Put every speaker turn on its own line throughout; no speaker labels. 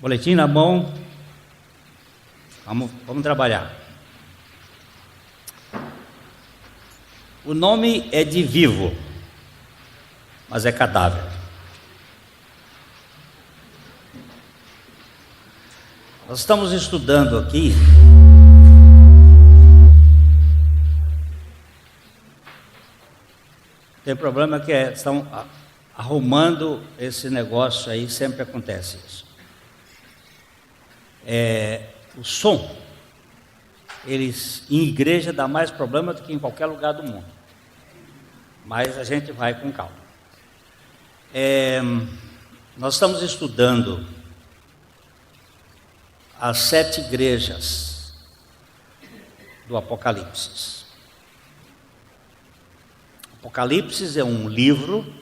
Boletim na mão, vamos trabalhar. O nome é de vivo, mas é cadáver. Nós estamos estudando aqui tem problema que estão arrumando esse negócio aí, sempre acontece isso. O som, em igreja dá mais problema do que em qualquer lugar do mundo, mas a gente vai com calma. Nós estamos estudando as 7 igrejas do Apocalipse. Apocalipse é um livro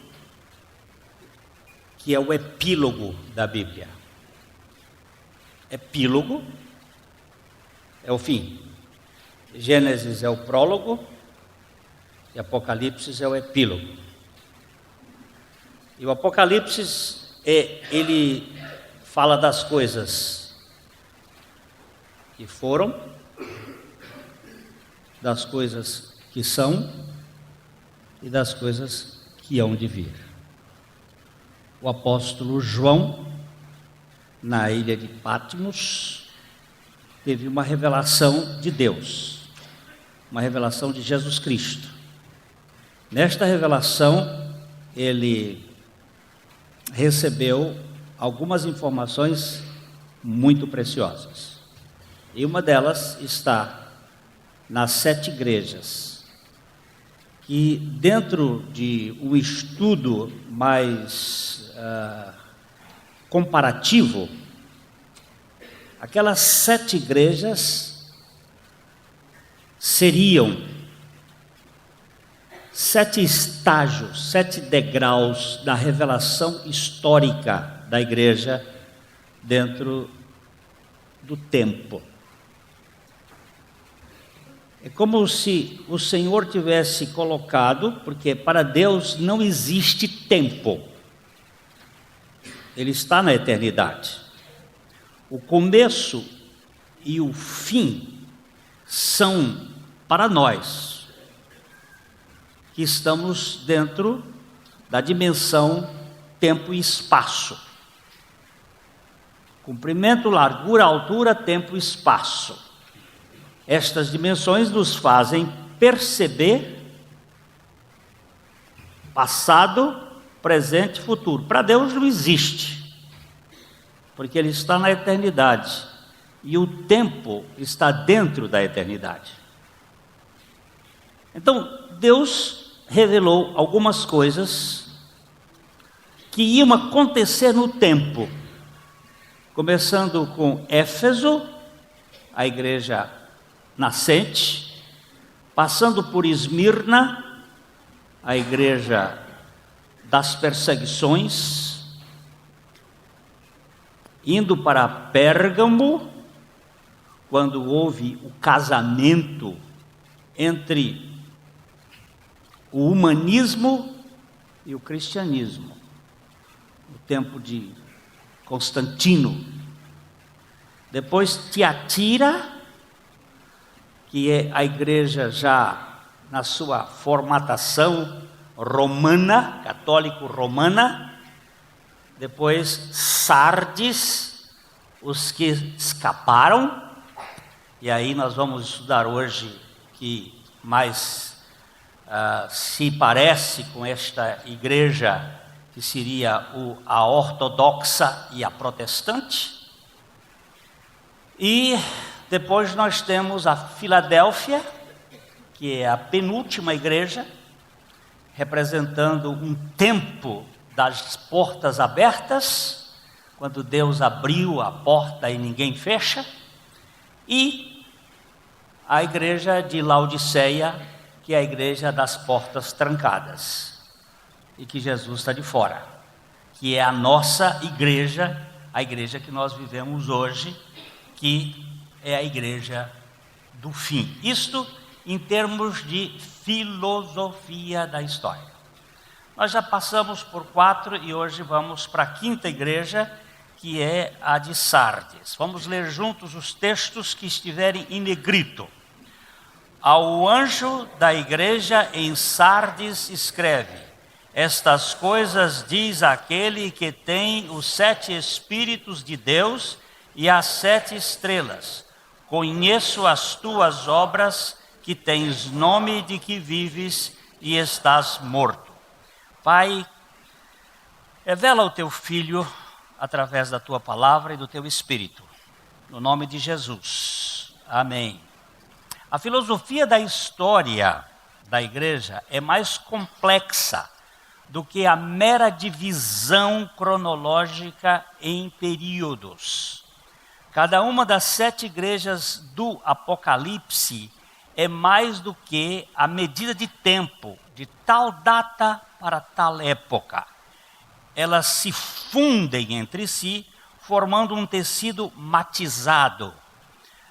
que é o epílogo da Bíblia. Epílogo é o fim. Gênesis é o prólogo e Apocalipse é o epílogo. E o Apocalipse ele fala das coisas que foram, das coisas que são e das coisas que hão de vir. O apóstolo João, na ilha de Patmos, teve uma revelação de Deus, uma revelação de Jesus Cristo. Nesta revelação, ele recebeu algumas informações muito preciosas. E uma delas está nas 7 igrejas, que dentro de um estudo mais comparativo, aquelas 7 igrejas seriam 7 estágios, 7 degraus da revelação histórica da igreja dentro do tempo. É como se o Senhor tivesse colocado, porque para Deus não existe tempo, Ele está na eternidade. O começo e o fim são para nós, que estamos dentro da dimensão tempo e espaço. Comprimento, largura, altura, tempo e espaço. Estas dimensões nos fazem perceber passado, presente e futuro. Para Deus não existe, porque Ele está na eternidade e o tempo está dentro da eternidade. Então, Deus revelou algumas coisas que iam acontecer no tempo, começando com Éfeso, a igreja nascente, passando por Esmirna, a igreja das perseguições, indo para Pérgamo, quando houve o casamento entre o humanismo e o cristianismo, no tempo de Constantino. Depois Tiatira, que é a igreja já na sua formatação romana, católico-romana. Depois Sardes, os que escaparam, e aí nós vamos estudar hoje que mais se parece com esta igreja, que seria a ortodoxa e a protestante. E depois nós temos a Filadélfia, que é a penúltima igreja, representando um tempo das portas abertas, quando Deus abriu a porta e ninguém fecha, e a igreja de Laodiceia, que é a igreja das portas trancadas, e que Jesus está de fora, que é a nossa igreja, a igreja que nós vivemos hoje, que é a igreja do fim. Isto em termos de filosofia da história. Nós já passamos por 4 e hoje vamos para a 5ª igreja, que é a de Sardes. Vamos ler juntos os textos que estiverem em negrito. Ao anjo da igreja em Sardes escreve: estas coisas diz aquele que tem os 7 Espíritos de Deus e as 7 estrelas. Conheço as tuas obras, que tens nome de que vives e estás morto. Pai, revela o teu Filho através da tua palavra e do teu Espírito. No nome de Jesus. Amém. A filosofia da história da igreja é mais complexa do que a mera divisão cronológica em períodos. Cada uma das 7 igrejas do Apocalipse é mais do que a medida de tempo, de tal data para tal época. Elas se fundem entre si, formando um tecido matizado.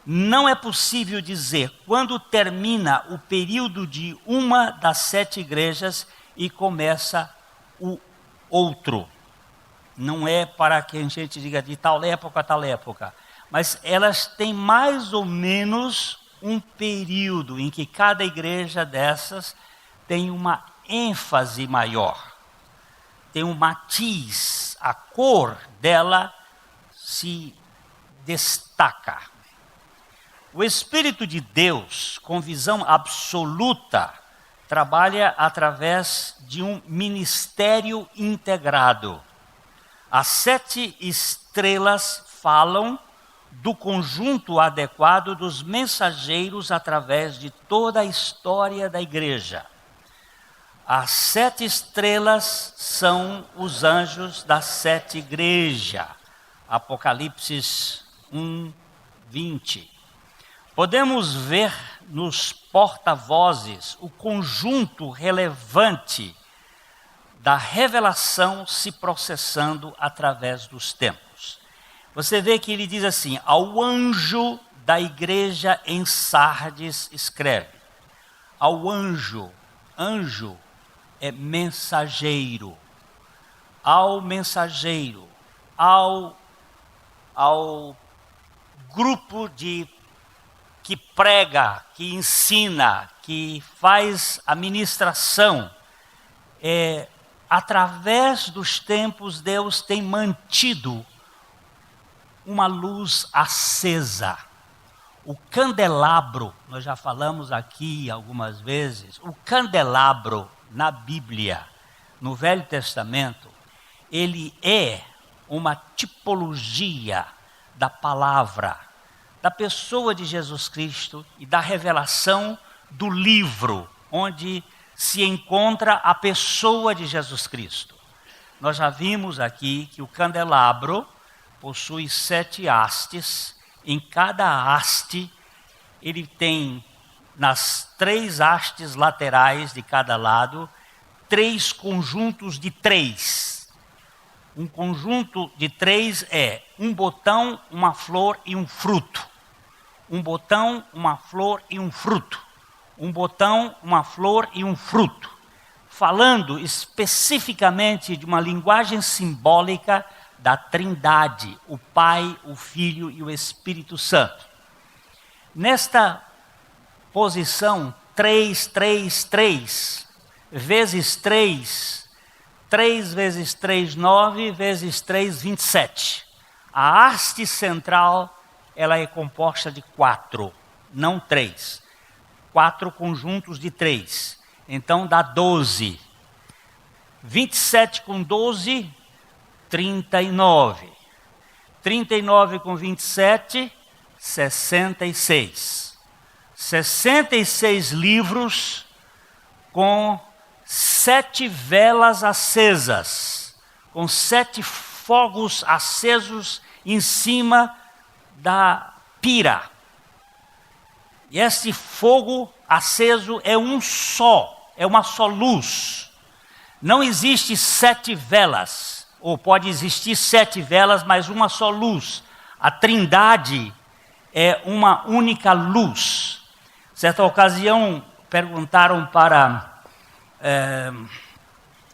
Não é possível dizer quando termina o período de uma das 7 igrejas e começa o outro. Não é para que a gente diga de tal época a tal época, mas elas têm mais ou menos um período em que cada igreja dessas tem uma ênfase maior, tem um matiz, a cor dela se destaca. O Espírito de Deus, com visão absoluta, trabalha através de um ministério integrado. As 7 estrelas falam do conjunto adequado dos mensageiros através de toda a história da igreja. As 7 estrelas são os anjos das 7 igrejas. Apocalipse 1, 20. Podemos ver nos porta-vozes o conjunto relevante da revelação se processando através dos tempos. Você vê que ele diz assim: ao anjo da igreja em Sardes escreve. Ao anjo, anjo é mensageiro. Ao mensageiro, ao grupo que prega, que ensina, que faz a ministração. Através dos tempos, Deus tem mantido uma luz acesa. O candelabro, nós já falamos aqui algumas vezes, o candelabro na Bíblia, no Velho Testamento, ele é uma tipologia da palavra, da pessoa de Jesus Cristo e da revelação do livro, onde se encontra a pessoa de Jesus Cristo. Nós já vimos aqui que o candelabro possui 7 hastes. Em cada haste, ele tem, nas 3 hastes laterais de cada lado, 3 conjuntos de 3. Um conjunto de 3 é um botão, uma flor e um fruto. Um botão, uma flor e um fruto. Um botão, uma flor e um fruto. Falando especificamente de uma linguagem simbólica da Trindade, o Pai, o Filho e o Espírito Santo. Nesta posição 3, 3, 3, vezes 3, 3 vezes 3, 9, vezes 3, 27. A haste central, ela é composta de 4, não 3. 4 conjuntos de 3. Então dá 12. 27 com 12, 39. 39 com 27, 66. 66 livros com 7 velas acesas, com 7 fogos acesos em cima da pira. E esse fogo aceso é um só, é uma só luz. Não existe 7 velas, ou pode existir 7 velas, mas uma só luz. A Trindade é uma única luz. Certa ocasião perguntaram para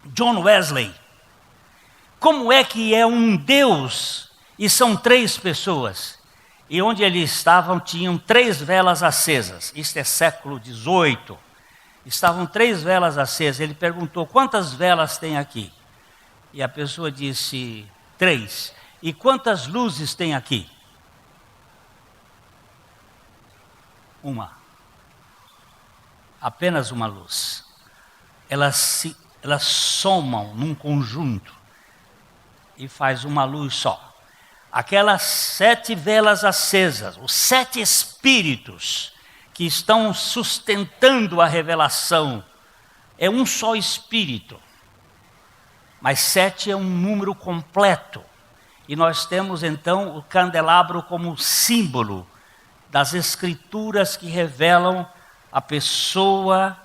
John Wesley, como é que é um Deus E são 3 pessoas. E onde eles estavam tinham 3 velas acesas. Isto é século XVIII. Estavam 3 velas acesas. Ele perguntou, quantas velas tem aqui? E a pessoa disse, 3. E quantas luzes tem aqui? 1. Apenas uma luz. Elas somam num conjunto e faz uma luz só. Aquelas 7 velas acesas, os 7 espíritos que estão sustentando a revelação, é um só espírito. Mas 7 é um número completo. E nós temos então o candelabro como símbolo das escrituras que revelam a pessoa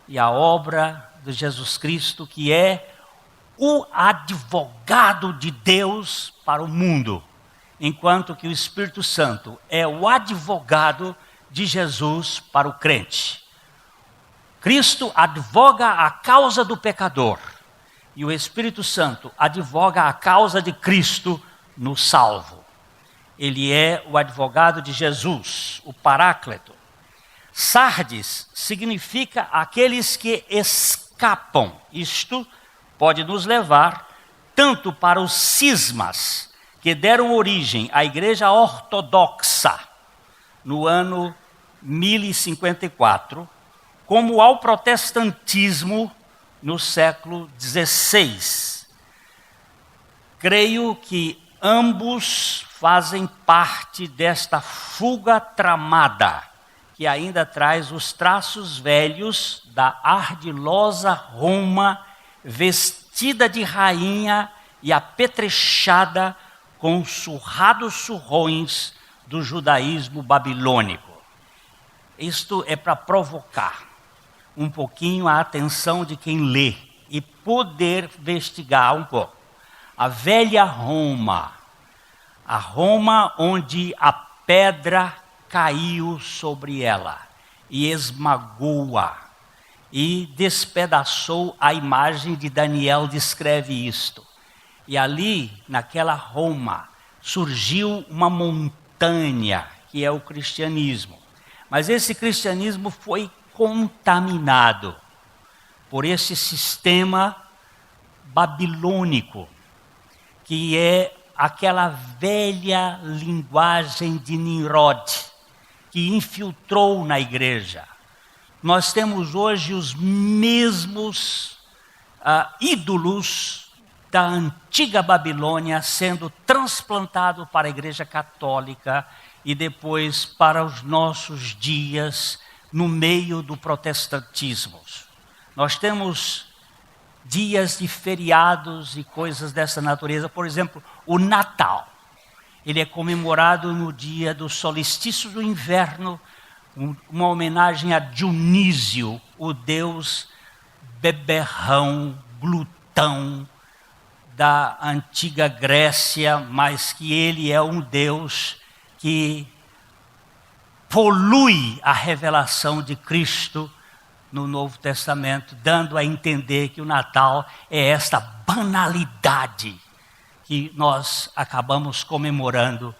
e a obra de Jesus Cristo, que é o advogado de Deus para o mundo, enquanto que o Espírito Santo é o advogado de Jesus para o crente. Cristo advoga a causa do pecador e o Espírito Santo advoga a causa de Cristo no salvo. Ele é o advogado de Jesus, o Paráclito. Sardes significa aqueles que escapam. Isto pode nos levar tanto para os cismas que deram origem à Igreja Ortodoxa no ano 1054, como ao protestantismo no século XVI. Creio que ambos fazem parte desta fuga tramada, que ainda traz os traços velhos da ardilosa Roma, vestida de rainha e apetrechada com surrados surrões do judaísmo babilônico. Isto é para provocar um pouquinho a atenção de quem lê e poder investigar um pouco. A velha Roma, a Roma onde a pedra caiu sobre ela e esmagou-a e despedaçou a imagem de Daniel, descreve isto. E ali, naquela Roma, surgiu uma montanha, que é o cristianismo. Mas esse cristianismo foi contaminado por esse sistema babilônico, que é aquela velha linguagem de Nimrod, que infiltrou na igreja. Nós temos hoje os mesmos ídolos da antiga Babilônia sendo transplantado para a Igreja Católica e depois para os nossos dias no meio do protestantismo. Nós temos dias de feriados e coisas dessa natureza. Por exemplo, o Natal. Ele é comemorado no dia do solstício do inverno, uma homenagem a Dionísio, o deus beberrão, glutão, da antiga Grécia, mas que ele é um Deus que polui a revelação de Cristo no Novo Testamento, dando a entender que o Natal é esta banalidade que nós acabamos comemorando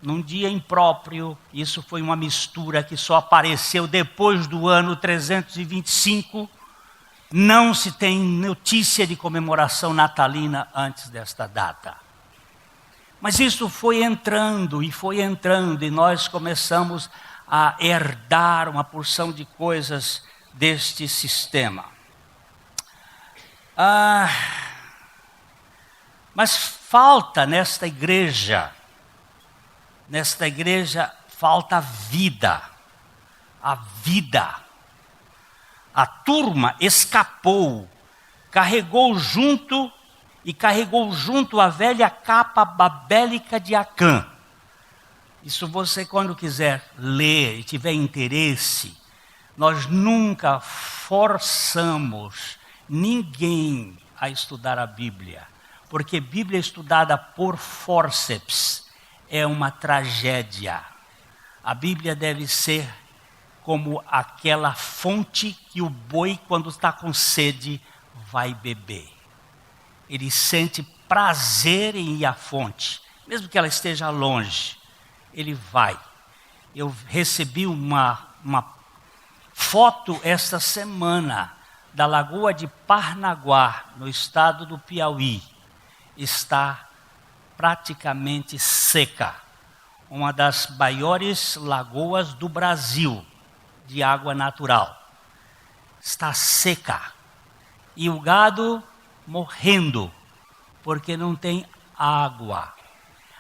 num dia impróprio. Isso foi uma mistura que só apareceu depois do ano 325, não se tem notícia de comemoração natalina antes desta data. Mas isso foi entrando, e nós começamos a herdar uma porção de coisas deste sistema. Mas falta nesta igreja falta vida, a vida. A turma escapou, carregou junto a velha capa babélica de Acã. Isso você, quando quiser ler e tiver interesse, nós nunca forçamos ninguém a estudar a Bíblia, porque Bíblia estudada por fórceps é uma tragédia. A Bíblia deve ser como aquela fonte que o boi, quando está com sede, vai beber. Ele sente prazer em ir à fonte mesmo que ela esteja longe, ele vai. Eu recebi uma foto esta semana da Lagoa de Parnaguá, no estado do Piauí. Está praticamente seca. Uma das maiores lagoas do Brasil, de água natural. Está seca. E o gado morrendo, porque não tem água.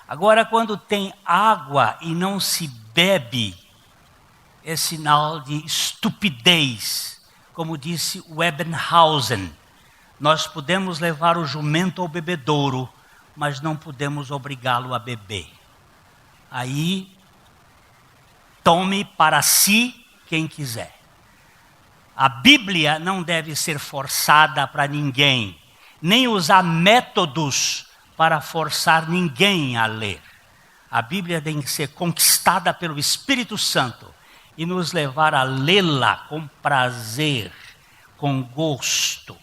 Agora, quando tem água e não se bebe, é sinal de estupidez. Como disse Webbenhausen, nós podemos levar o jumento ao bebedouro, mas não podemos obrigá-lo a beber. Aí, tome para si quem quiser. A Bíblia não deve ser forçada para ninguém, nem usar métodos para forçar ninguém a ler. A Bíblia tem que ser conquistada pelo Espírito Santo e nos levar a lê-la com prazer, com gosto.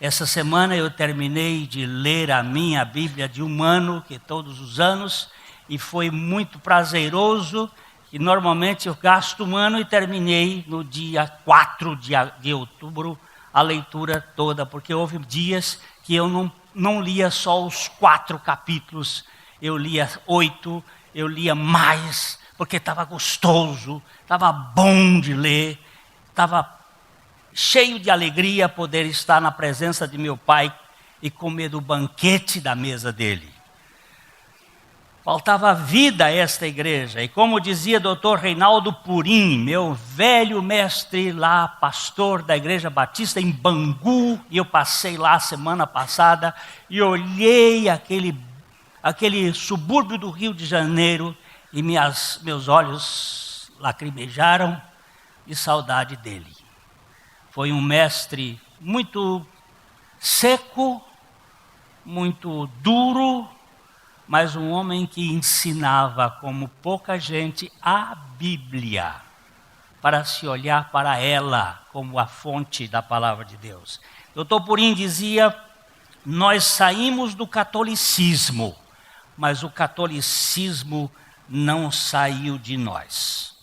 Essa semana eu terminei de ler a minha Bíblia de um ano, que todos os anos, e foi muito prazeroso, e normalmente eu gasto um ano e terminei no dia 4 de outubro a leitura toda, porque houve dias que eu não lia só os 4 capítulos, eu lia 8, eu lia mais, porque estava gostoso, estava bom de ler, estava cheio de alegria poder estar na presença de meu pai e comer do banquete da mesa dele. Faltava vida a esta igreja, e como dizia Dr. Reinaldo Purim, meu velho mestre lá, pastor da Igreja Batista em Bangu, e eu passei lá semana passada, e olhei aquele subúrbio do Rio de Janeiro, e meus olhos lacrimejaram de saudade dele. Foi um mestre muito seco, muito duro, mas um homem que ensinava como pouca gente a Bíblia, para se olhar para ela como a fonte da palavra de Deus. Dr. Purim dizia, nós saímos do catolicismo, mas o catolicismo não saiu de nós.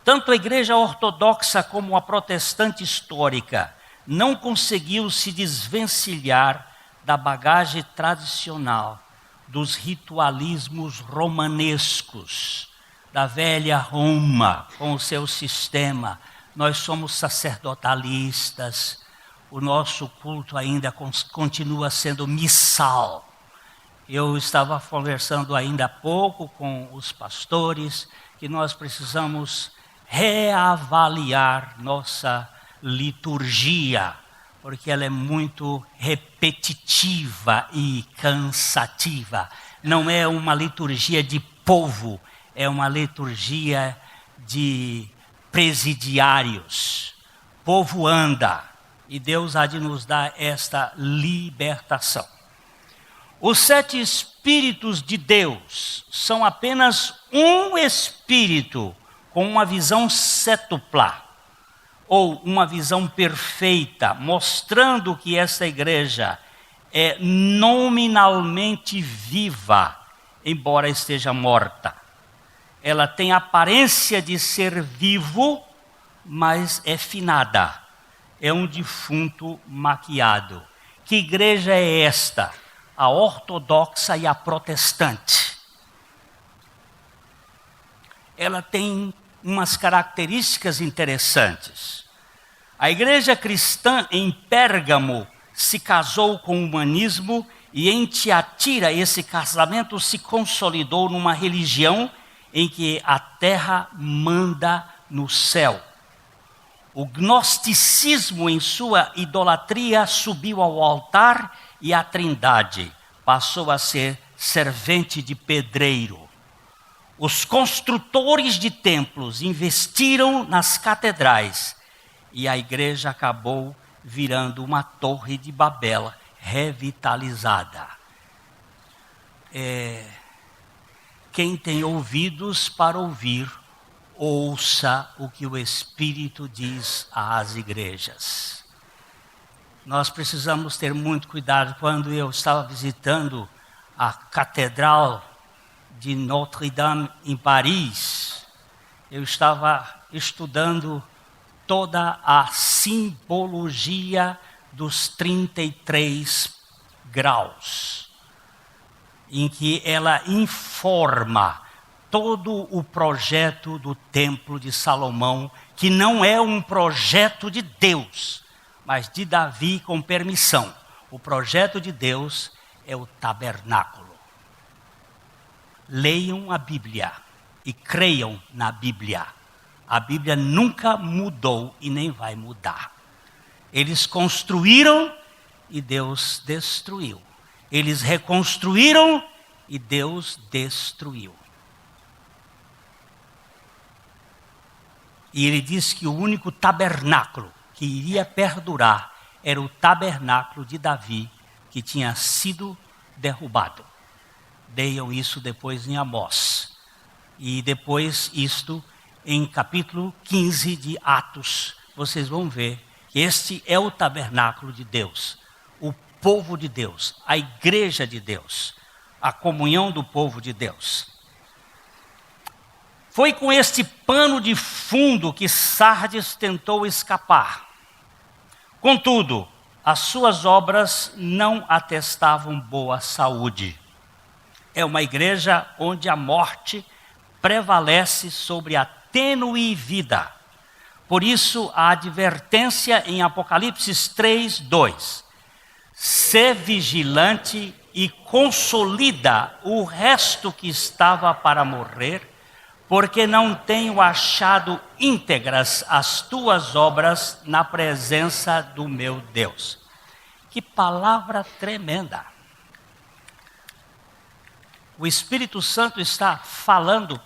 Tanto a igreja ortodoxa como a protestante histórica não conseguiu se desvencilhar da bagagem tradicional, dos ritualismos romanescos, da velha Roma, com o seu sistema. Nós somos sacerdotalistas, o nosso culto ainda continua sendo missal. Eu estava conversando ainda há pouco com os pastores, que nós precisamos reavaliar nossa liturgia, porque ela é muito repetitiva e cansativa. Não é uma liturgia de povo, é uma liturgia de presidiários. O povo anda, e Deus há de nos dar esta libertação. Os 7 Espíritos de Deus são apenas um Espírito com uma visão cétupla, ou uma visão perfeita, mostrando que esta igreja é nominalmente viva, embora esteja morta. Ela tem a aparência de ser vivo, mas é finada. É um defunto maquiado. Que igreja é esta? A ortodoxa e a protestante. Ela tem umas características interessantes. A igreja cristã em Pérgamo se casou com o humanismo, e em Tiatira esse casamento se consolidou numa religião em que a terra manda no céu. O gnosticismo em sua idolatria subiu ao altar, e a Trindade passou a ser servente de pedreiro. Os construtores de templos investiram nas catedrais, e a igreja acabou virando uma torre de Babel revitalizada. Quem tem ouvidos para ouvir, ouça o que o Espírito diz às igrejas. Nós precisamos ter muito cuidado. Quando eu estava visitando a catedral de Notre-Dame em Paris, eu estava estudando toda a simbologia dos 33 graus, em que ela informa todo o projeto do Templo de Salomão, que não é um projeto de Deus, mas de Davi com permissão. O projeto de Deus é o tabernáculo. Leiam a Bíblia e creiam na Bíblia. A Bíblia nunca mudou e nem vai mudar. Eles construíram e Deus destruiu. Eles reconstruíram e Deus destruiu. E ele diz que o único tabernáculo que iria perdurar era o tabernáculo de Davi, que tinha sido derrubado. Leiam isso depois em Amós. E depois isto em capítulo 15 de Atos. Vocês vão ver que este é o tabernáculo de Deus. O povo de Deus, a igreja de Deus, a comunhão do povo de Deus. Foi com este pano de fundo que Sardes tentou escapar. Contudo, as suas obras não atestavam boa saúde. É uma igreja onde a morte prevalece sobre a tênue vida. Por isso, a advertência em Apocalipse 3:2. Sê vigilante e consolida o resto que estava para morrer, porque não tenho achado íntegras as tuas obras na presença do meu Deus. Que palavra tremenda! O Espírito Santo está falando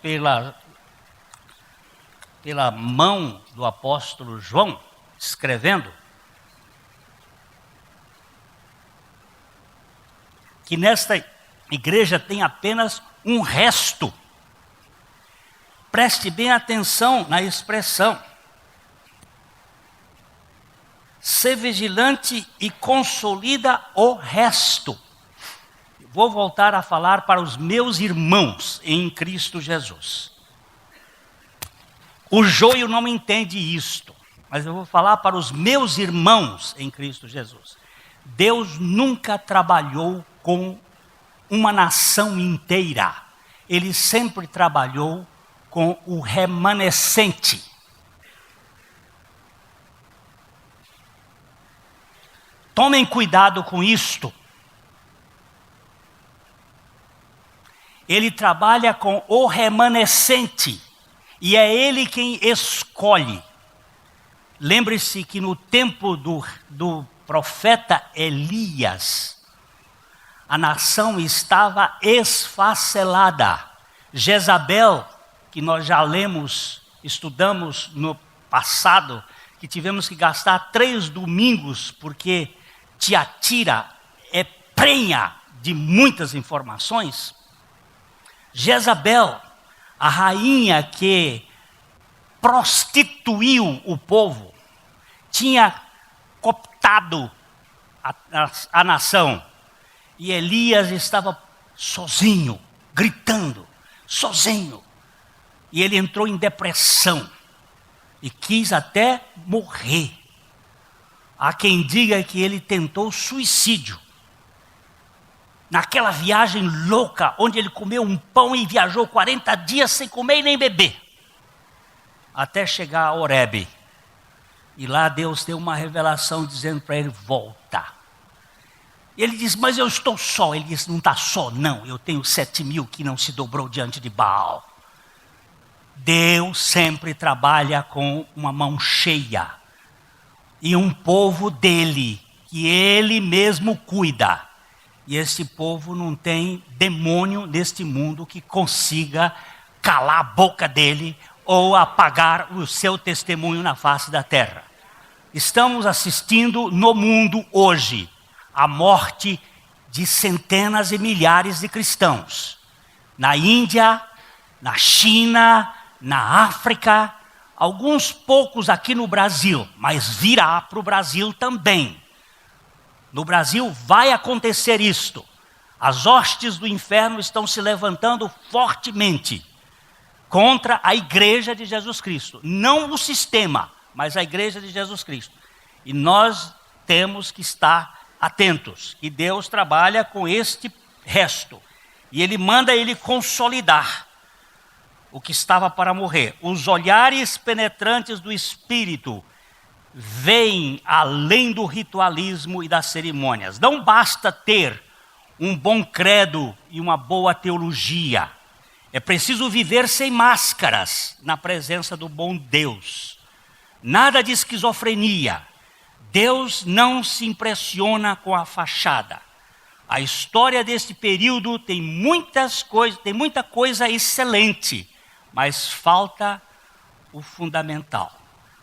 pela mão do apóstolo João, escrevendo, que nesta igreja tem apenas um resto. Preste bem atenção na expressão. Ser vigilante e consolida o resto. Vou voltar a falar para os meus irmãos em Cristo Jesus. O joio não entende isto, mas eu vou falar para os meus irmãos em Cristo Jesus. Deus nunca trabalhou com uma nação inteira. Ele sempre trabalhou com o remanescente. Tomem cuidado com isto. Ele trabalha com o remanescente. E é ele quem escolhe. Lembre-se que no tempo do profeta Elias, a nação estava esfacelada. Jezabel, que nós já estudamos no passado, que tivemos que gastar 3 domingos, porque Tiatira é prenha de muitas informações. Jezabel, a rainha que prostituiu o povo, tinha cooptado a nação. E Elias estava sozinho, gritando, sozinho. E ele entrou em depressão e quis até morrer. Há quem diga que ele tentou suicídio. Naquela viagem louca, onde ele comeu um pão e viajou 40 dias sem comer e nem beber. Até chegar a Horebe. E lá Deus deu uma revelação dizendo para ele, volta. E ele diz, mas eu estou só. Ele diz, não está só não, eu tenho 7.000 que não se dobrou diante de Baal. Deus sempre trabalha com uma mão cheia. E um povo dele, que ele mesmo cuida. E esse povo não tem demônio neste mundo que consiga calar a boca dele ou apagar o seu testemunho na face da terra. Estamos assistindo no mundo hoje a morte de centenas e milhares de cristãos. Na Índia, na China, na África, alguns poucos aqui no Brasil, mas virá para o Brasil também. No Brasil vai acontecer isto. As hostes do inferno estão se levantando fortemente contra a igreja de Jesus Cristo. Não o sistema, mas a igreja de Jesus Cristo. E nós temos que estar atentos, que Deus trabalha com este resto. E Ele manda ele consolidar o que estava para morrer. Os olhares penetrantes do Espírito veem além do ritualismo e das cerimônias. Não basta ter um bom credo e uma boa teologia. É preciso viver sem máscaras na presença do bom Deus. Nada de esquizofrenia. Deus não se impressiona com a fachada. A história deste período tem muita coisa excelente, mas falta o fundamental.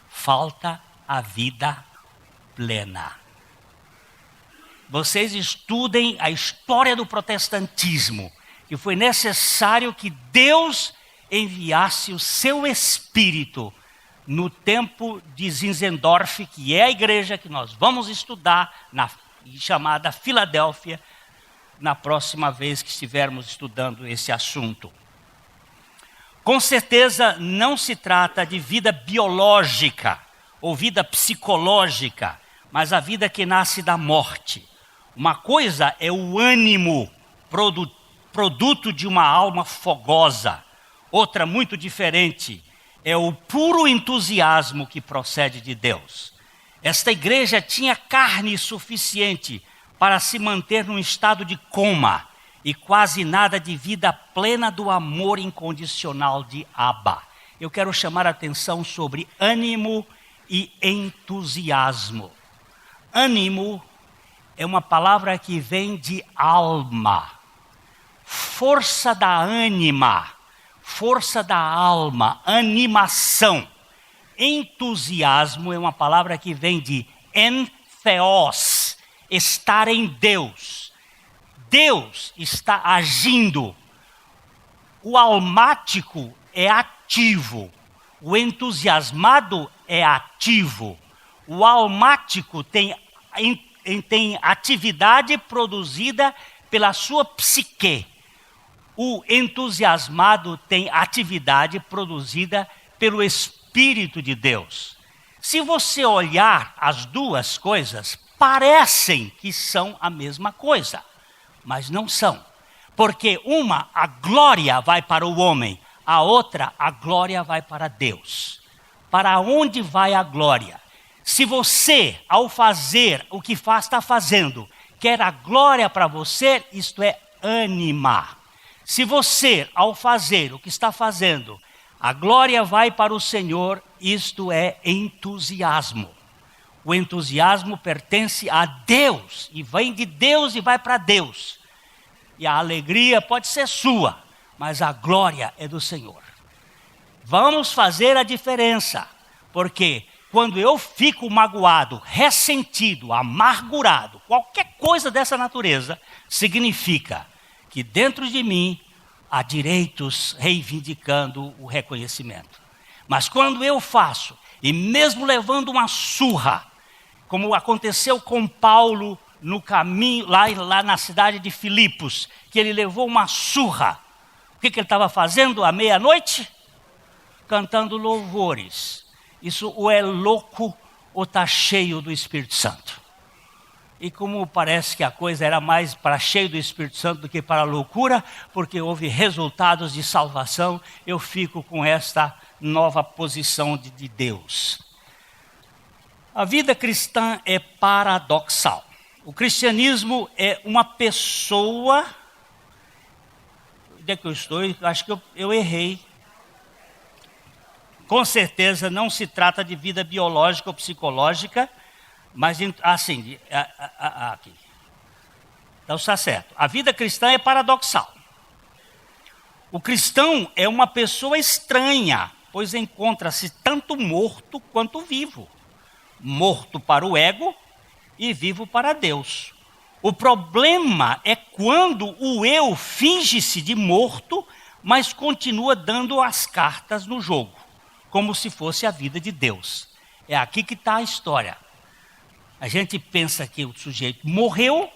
Falta a vida plena. Vocês estudem a história do protestantismo, que foi necessário que Deus enviasse o seu Espírito no tempo de Zinzendorf, que é a igreja que nós vamos estudar, chamada Filadélfia, na próxima vez que estivermos estudando esse assunto. Com certeza não se trata de vida biológica ou vida psicológica, mas a vida que nasce da morte. Uma coisa é o ânimo produto de uma alma fogosa. Outra, muito diferente, é o puro entusiasmo que procede de Deus. Esta igreja tinha carne suficiente para se manter num estado de coma e quase nada de vida plena do amor incondicional de Abba. Eu quero chamar a atenção sobre ânimo e entusiasmo. Ânimo é uma palavra que vem de alma. Força da ânima, força da alma, animação. Entusiasmo é uma palavra que vem de entheos, estar em Deus. Deus está agindo. O almático é ativo. O entusiasmado é ativo. O almático tem atividade produzida pela sua psique. O entusiasmado tem atividade produzida pelo Espírito de Deus. Se você olhar as duas coisas, parecem que são a mesma coisa, mas não são. Porque uma, a glória vai para o homem, a outra, a glória vai para Deus. Para onde vai a glória? Se você, ao fazer o que está fazendo, quer a glória para você, isto é ânima. Se você, ao fazer o que está fazendo, a glória vai para o Senhor, isto é entusiasmo. O entusiasmo pertence a Deus, e vem de Deus e vai para Deus. E a alegria pode ser sua, mas a glória é do Senhor. Vamos fazer a diferença, porque quando eu fico magoado, ressentido, amargurado, qualquer coisa dessa natureza, significa que dentro de mim há direitos reivindicando o reconhecimento. Mas quando eu faço, e mesmo levando uma surra, como aconteceu com Paulo no caminho, lá na cidade de Filipos, que ele levou uma surra. O que ele estava fazendo à meia-noite? Cantando louvores. Isso ou é louco ou está cheio do Espírito Santo. E como parece que a coisa era mais para cheio do Espírito Santo do que para a loucura, porque houve resultados de salvação, eu fico com esta nova posição de Deus. A vida cristã é paradoxal. O cristianismo é uma pessoa... Onde é que eu estou? Acho que eu errei. Com certeza não se trata de vida biológica ou psicológica, mas assim, aqui. Então está certo. A vida cristã é paradoxal. O cristão é uma pessoa estranha, pois encontra-se tanto morto quanto vivo. Morto para o ego e vivo para Deus. O problema é quando o eu finge-se de morto, mas continua dando as cartas no jogo, como se fosse a vida de Deus. É aqui que está a história. A gente pensa que o sujeito morreu,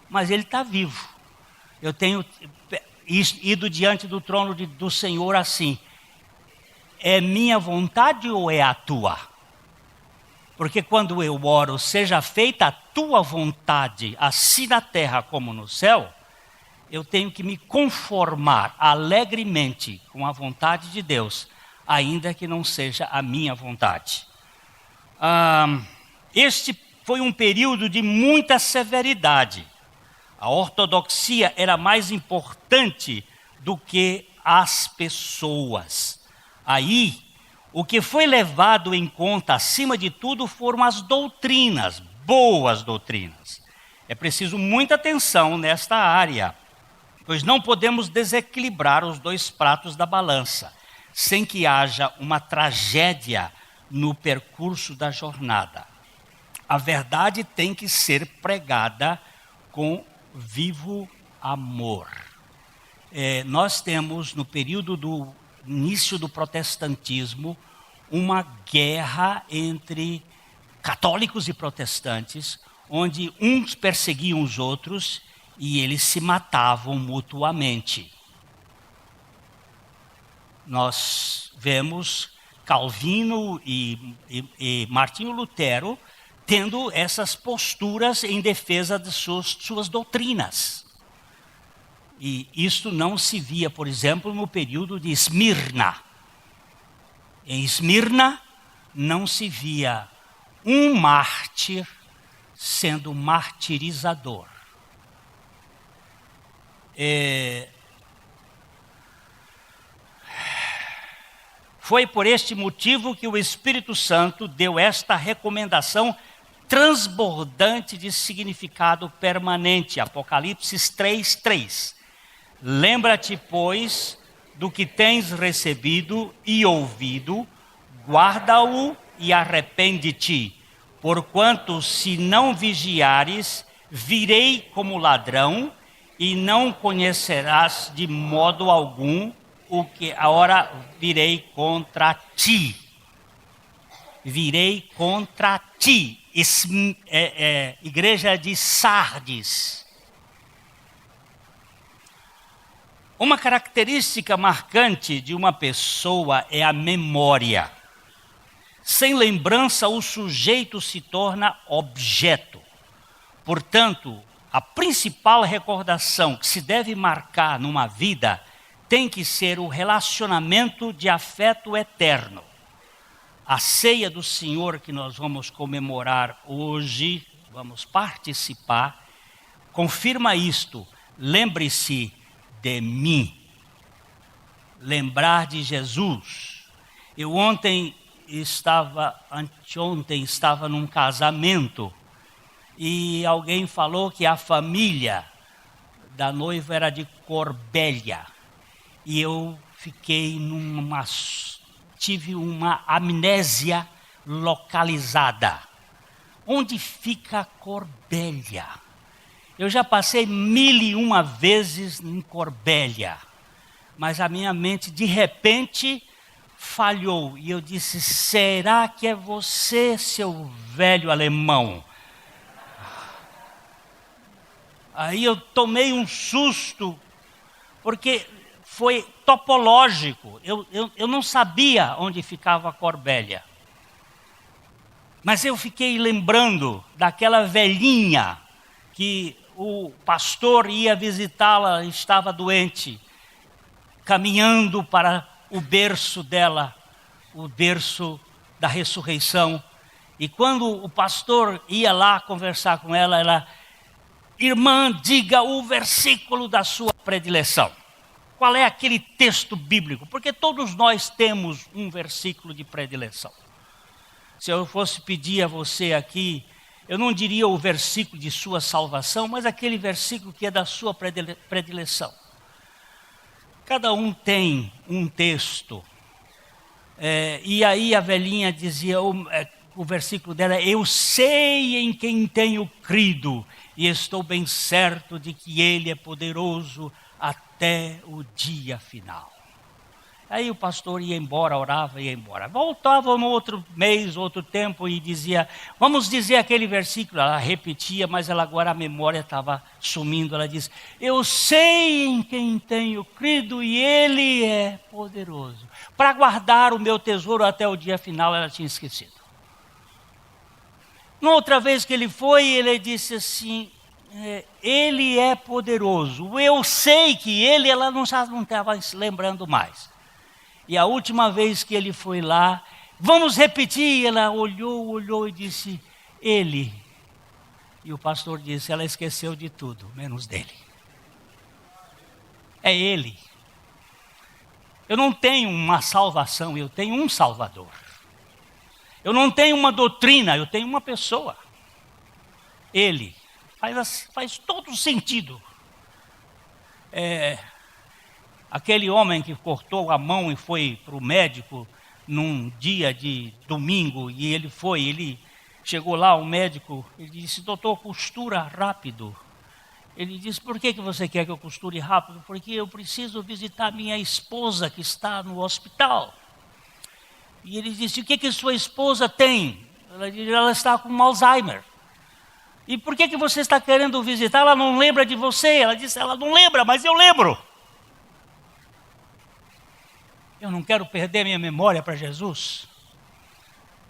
mas ele está vivo. eu tenho ido diante do trono do Senhor assim: é minha vontade ou é a tua? Porque quando eu oro, seja feita a tua vontade, assim na terra como no céu, eu tenho que me conformar alegremente com a vontade de Deus, ainda que não seja a minha vontade. Este foi um período de muita severidade. A ortodoxia era mais importante do que as pessoas. Aí, o que foi levado em conta, acima de tudo, foram as doutrinas, boas doutrinas. É preciso muita atenção nesta área, pois não podemos desequilibrar os dois pratos da balança, sem que haja uma tragédia no percurso da jornada. A verdade tem que ser pregada com vivo amor. Nós temos, no período do início do protestantismo, uma guerra entre católicos e protestantes, onde uns perseguiam os outros e eles se matavam mutuamente. Nós vemos Calvino e Martinho Lutero tendo essas posturas em defesa de suas doutrinas. E isto não se via, por exemplo, no período de Esmirna. Em Esmirna não se via um mártir sendo martirizador. Foi por este motivo que o Espírito Santo deu esta recomendação transbordante de significado permanente. Apocalipse 3:3. Lembra-te, pois, do que tens recebido e ouvido, guarda-o e arrepende-te, porquanto se não vigiares, virei como ladrão, e não conhecerás de modo algum o que agora virei contra ti. Virei contra ti. Igreja de Sardes. Uma característica marcante de uma pessoa é a memória. Sem lembrança, o sujeito se torna objeto. Portanto, a principal recordação que se deve marcar numa vida tem que ser o relacionamento de afeto eterno. A ceia do Senhor que nós vamos comemorar hoje, vamos participar, confirma isto. Lembre-se de mim. Lembrar de Jesus. Eu anteontem estava num casamento e alguém falou que a família da noiva era de Corbélia. E eu tive uma amnésia localizada. Onde fica Corbélia? Eu já passei 1001 vezes em Corbélia, mas a minha mente de repente falhou. E eu disse: será que é você, seu velho alemão? Aí eu tomei um susto, porque foi topológico. Eu não sabia onde ficava Corbélia. Mas eu fiquei lembrando daquela velhinha que o pastor ia visitá-la, estava doente, caminhando para o berço dela, o berço da ressurreição. E quando o pastor ia lá conversar com ela, irmã, diga o versículo da sua predileção. Qual é aquele texto bíblico? Porque todos nós temos um versículo de predileção. Se eu fosse pedir a você aqui, eu não diria o versículo de sua salvação, mas aquele versículo que é da sua predileção. Cada um tem um texto. E aí a velhinha dizia, o versículo dela: eu sei em quem tenho crido, e estou bem certo de que Ele é poderoso até o dia final. Aí o pastor ia embora, orava e ia embora. Voltava no outro mês, outro tempo e dizia, vamos dizer aquele versículo. Ela repetia, mas ela agora a memória estava sumindo. Ela disse, eu sei em quem tenho crido e Ele é poderoso. Para guardar o meu tesouro até o dia final, ela tinha esquecido. Na outra vez que ele foi, ele disse assim, Ele é poderoso. Eu sei que Ele, ela já não estava se lembrando mais. E a última vez que ele foi lá, vamos repetir, ela olhou e disse, Ele. E o pastor disse, ela esqueceu de tudo, menos dele. É Ele. Eu não tenho uma salvação, eu tenho um Salvador. Eu não tenho uma doutrina, eu tenho uma pessoa. Ele. Faz todo sentido. Aquele homem que cortou a mão e foi para o médico num dia de domingo, e ele chegou lá, o médico, ele disse, doutor, costura rápido. Ele disse, por que você quer que eu costure rápido? Porque eu preciso visitar minha esposa que está no hospital. E ele disse, o que sua esposa tem? Ela disse, ela está com Alzheimer. E por que você está querendo visitar? Ela não lembra de você. Ela disse, ela não lembra, mas eu lembro. Eu não quero perder minha memória para Jesus.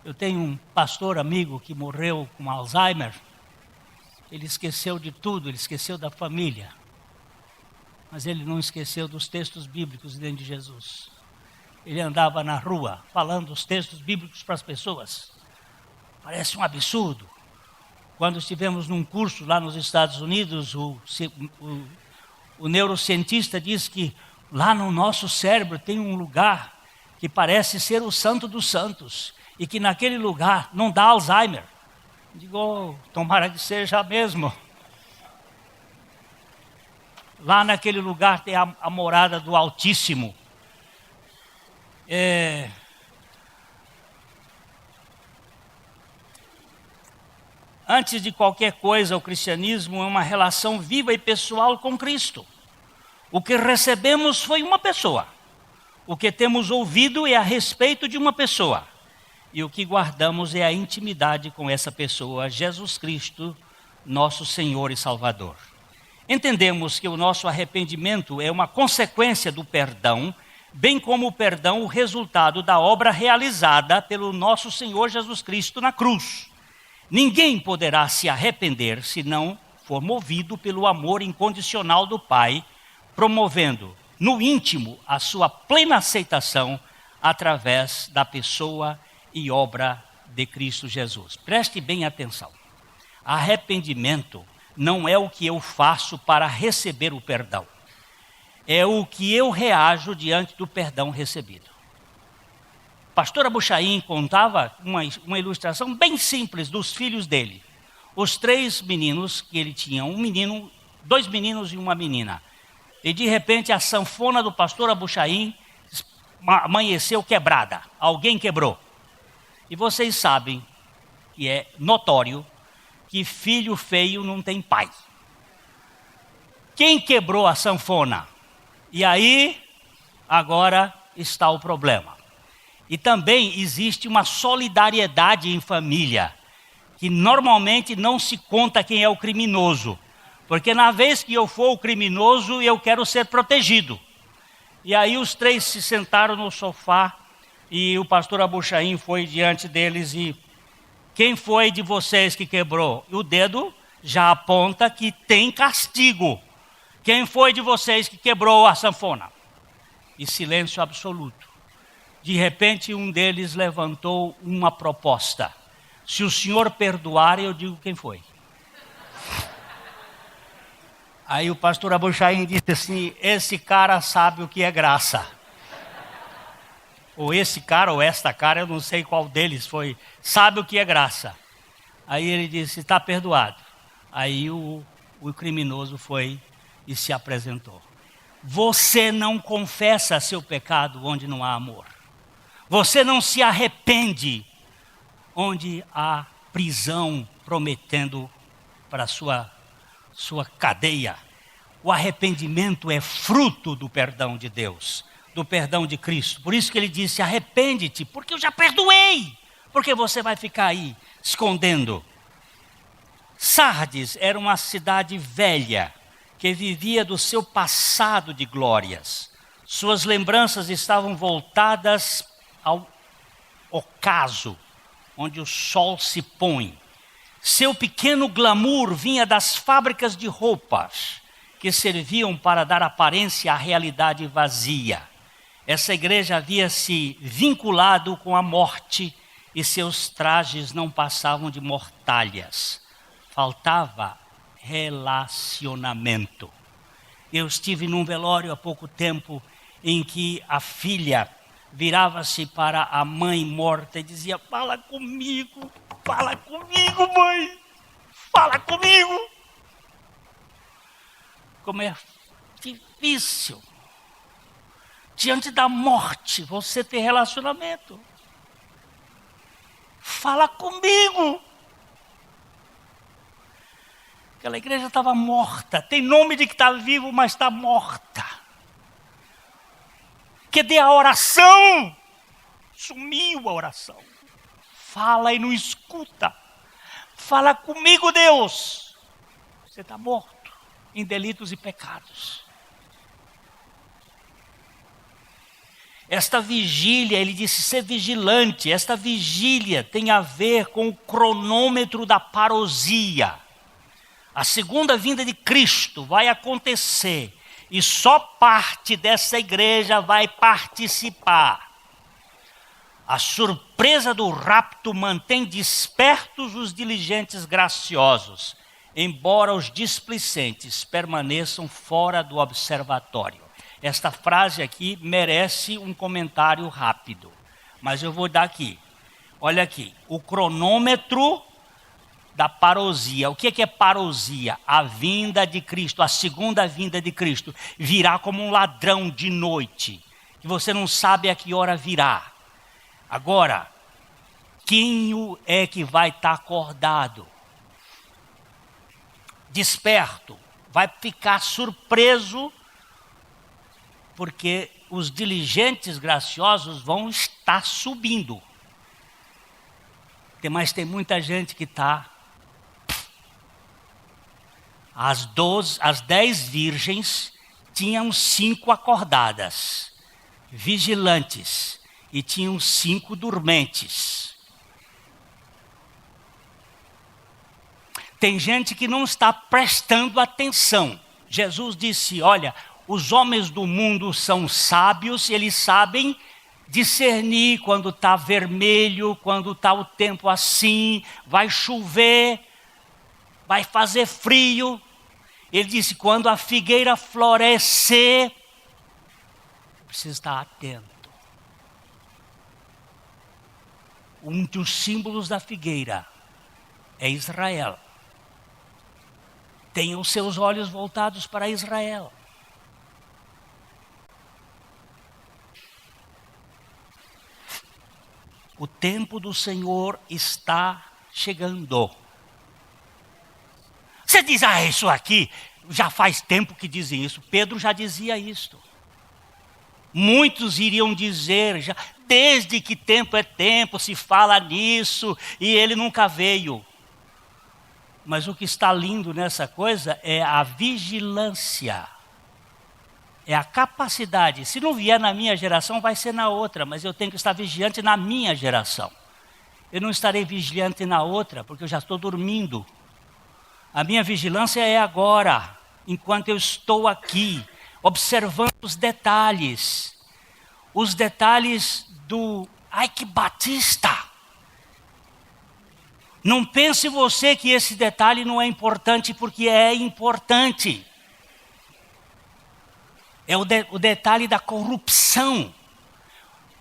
Eu tenho um pastor amigo que morreu com Alzheimer. Ele esqueceu de tudo, ele esqueceu da família. Mas ele não esqueceu dos textos bíblicos dentro de Jesus. Ele andava na rua falando os textos bíblicos para as pessoas. Parece um absurdo. Quando estivemos num curso lá nos Estados Unidos, o neurocientista disse que lá no nosso cérebro tem um lugar que parece ser o santo dos santos e que naquele lugar não dá Alzheimer. Digo, tomara que seja mesmo. Lá naquele lugar tem a morada do Altíssimo. Antes de qualquer coisa, o cristianismo é uma relação viva e pessoal com Cristo. O que recebemos foi uma pessoa. O que temos ouvido é a respeito de uma pessoa. E o que guardamos é a intimidade com essa pessoa, Jesus Cristo, nosso Senhor e Salvador. Entendemos que o nosso arrependimento é uma consequência do perdão, bem como o perdão, o resultado da obra realizada pelo nosso Senhor Jesus Cristo na cruz. Ninguém poderá se arrepender se não for movido pelo amor incondicional do Pai, promovendo no íntimo a sua plena aceitação através da pessoa e obra de Cristo Jesus. Preste bem atenção. Arrependimento não é o que eu faço para receber o perdão. É o que eu reajo diante do perdão recebido. Pastor Abuchaim contava uma ilustração bem simples dos filhos dele. Os 3 meninos que ele tinha, 2 meninos e uma menina. E de repente a sanfona do pastor Abuchaim amanheceu quebrada. Alguém quebrou. E vocês sabem que é notório que filho feio não tem pai. Quem quebrou a sanfona? E aí, agora está o problema. E também existe uma solidariedade em família, que normalmente não se conta quem é o criminoso. Porque na vez que eu for o criminoso, eu quero ser protegido. E aí os 3 se sentaram no sofá e o pastor Abuchaim foi diante deles e quem foi de vocês que quebrou? E o dedo já aponta que tem castigo. Quem foi de vocês que quebrou a sanfona? E silêncio absoluto. De repente um deles levantou uma proposta. Se o senhor perdoar, eu digo quem foi. Aí o pastor Abuchaim disse assim, esse cara sabe o que é graça. Ou esse cara ou esta cara, eu não sei qual deles foi, sabe o que é graça. Aí ele disse, está perdoado. Aí o criminoso foi e se apresentou. Você não confessa seu pecado onde não há amor. Você não se arrepende onde há prisão prometendo para sua cadeia. O arrependimento é fruto do perdão de Deus. do perdão de Cristo. Por isso que ele disse: arrepende-te, porque eu já perdoei. Porque você vai ficar aí escondendo? Sardes era uma cidade velha, que vivia do seu passado de glórias. Suas lembranças estavam voltadas ao ocaso, onde o sol se põe. Seu pequeno glamour vinha das fábricas de roupas, que serviam para dar aparência à realidade vazia. Essa igreja havia se vinculado com a morte e seus trajes não passavam de mortalhas. Faltava relacionamento. Eu estive num velório há pouco tempo em que a filha virava-se para a mãe morta e dizia: fala comigo, mãe, fala comigo. Como é difícil, diante da morte, você ter relacionamento. Fala comigo. Aquela igreja estava morta. Tem nome de que está vivo, mas está morta. Que dê a oração. Sumiu a oração. Fala e não escuta. Fala comigo, Deus. Você está morto em delitos e pecados. Esta vigília, ele disse, ser vigilante. Esta vigília tem a ver com o cronômetro da parousia. A segunda vinda de Cristo vai acontecer e só parte dessa igreja vai participar. A surpresa do rapto mantém despertos os diligentes graciosos, embora os displicentes permaneçam fora do observatório. Esta frase aqui merece um comentário rápido, mas eu vou dar aqui. Olha aqui, o cronômetro da parousia. O que é parousia? A vinda de Cristo, a segunda vinda de Cristo. Virá como um ladrão de noite, que você não sabe a que hora virá. Agora, quem é que vai estar acordado? Desperto. Vai ficar surpreso, porque os diligentes graciosos vão estar subindo. Mas tem muita gente que está. As 10 virgens tinham 5 acordadas, vigilantes, e tinham 5 dormentes. Tem gente que não está prestando atenção. Jesus disse: olha, os homens do mundo são sábios, eles sabem discernir quando está vermelho, quando está o tempo assim, vai chover, vai fazer frio. Ele disse: quando a figueira florescer, precisa estar atento. Um dos símbolos da figueira é Israel. Tenha os seus olhos voltados para Israel. O tempo do Senhor está chegando. Você diz: isso aqui, já faz tempo que dizem isso. Pedro já dizia isto. Muitos iriam dizer, já, desde que tempo é tempo, se fala nisso, e ele nunca veio. Mas o que está lindo nessa coisa é a vigilância. É a capacidade. Se não vier na minha geração, vai ser na outra, mas eu tenho que estar vigilante na minha geração. Eu não estarei vigilante na outra, porque eu já estou dormindo. A minha vigilância é agora, enquanto eu estou aqui, observando os detalhes. Os detalhes do Ike Batista. Não pense você que esse detalhe não é importante, porque é importante. É o detalhe da corrupção.